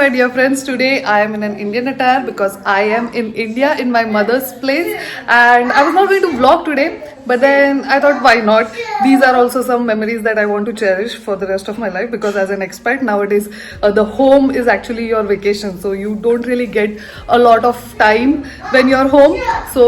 my dear friends. Today I am in an Indian attire because I am in India in my mother's place, and I was not going to vlog today, but then I thought why not? These are also some memories that I want to cherish for the rest of my life, because as an expat nowadays, the home is actually your vacation, so you don't really get a lot of time when you're home. So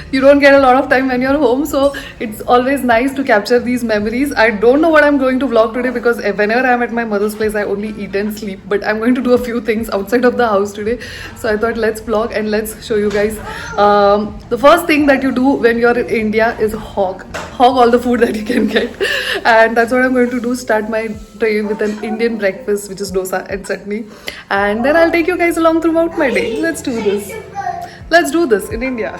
you don't get a lot of time when you're home, so it's always nice to capture these memories. I don't know what I'm going to vlog today, because whenever I'm at my mother's place I only eat and sleep, but I'm going to do a few things outside of the house today. So I thought let's vlog and let's show you guys. The first thing that you do when you're in India is hog all the food that you can get, and that's what I'm going to do. Start my day with an Indian breakfast, which is dosa and chutney, and then I'll take you guys along throughout my day. Let's do this in India.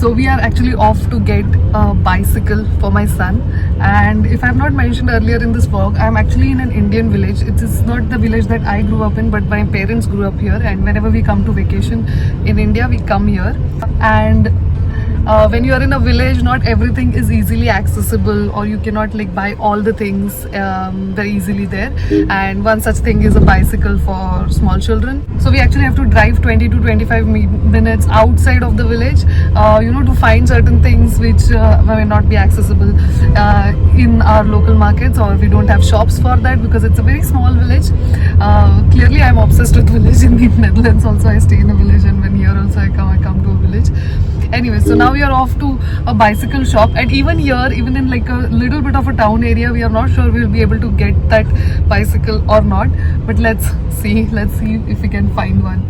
So we are actually off to get a bicycle for my son, and if I have not mentioned earlier in this vlog, I am actually in an Indian village. It is not the village that I grew up in, but my parents grew up here, and whenever we come to vacation in India we come here. And when you are in a village, not everything is easily accessible, or you cannot like buy all the things very easily there, and one such thing is a bicycle for small children. So we actually have to drive 20 to 25 minutes outside of the village, to find certain things which may not be accessible in our local markets, or we don't have shops for that because it's a very small village. Clearly I'm obsessed with village. In the Netherlands also I stay in a village, and when here also I come to a village. Anyway, so now we are off to a bicycle shop, and even here, even in like a little bit of a town area, we are not sure we'll be able to get that bicycle or not, but let's see if we can find one.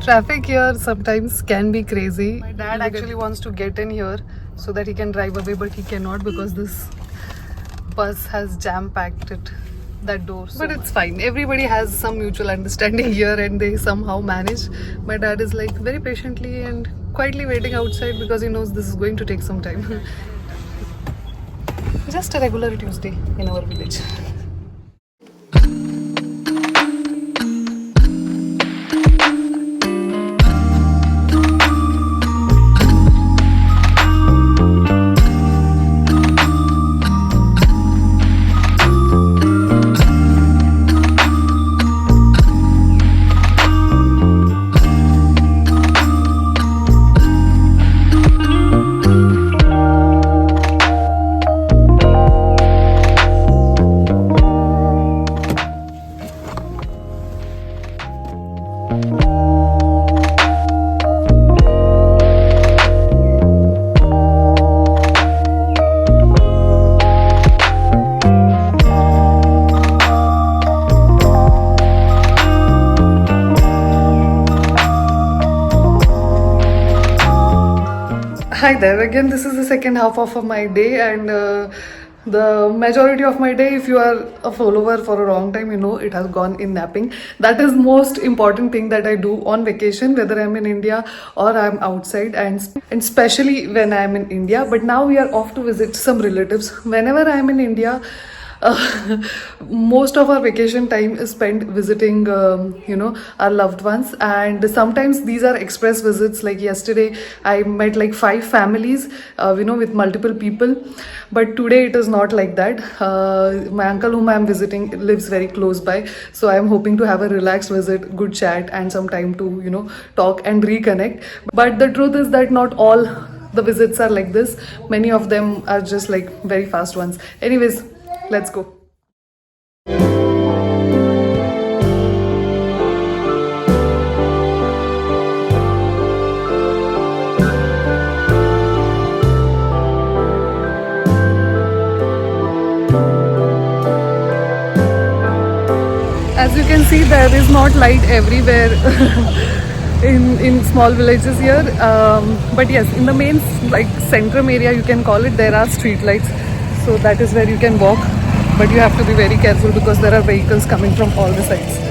Traffic here sometimes can be crazy. My dad actually wants to get in here so that he can drive away, but he cannot because this bus has jam-packed that door. But it's fine. Everybody has some mutual understanding here, and they somehow manage. My dad is like very patiently and quietly waiting outside because he knows this is going to take some time. Just a regular Tuesday in our village. Hi there. Again, this is the second half of my day, and the majority of my day, if you are a follower for a long time, you know it has gone in napping. That is most important thing that I do on vacation, whether I'm in India or I'm outside, and especially when I'm in India. But now we are off to visit some relatives. Whenever I'm in India, most of our vacation time is spent visiting our loved ones, and sometimes these are express visits. Like yesterday I met like 5 families, with multiple people, but today it is not like that. My uncle whom I'm visiting lives very close by, so I'm hoping to have a relaxed visit, good chat, and some time to talk and reconnect. But the truth is that not all the visits are like this. Many of them are just like very fast ones. Anyways, let's go. As you can see, there is not light everywhere in small villages here. But yes, in the main like centrum area, you can call it, there are street lights. So that is where you can walk. But you have to be very careful because there are vehicles coming from all the sides.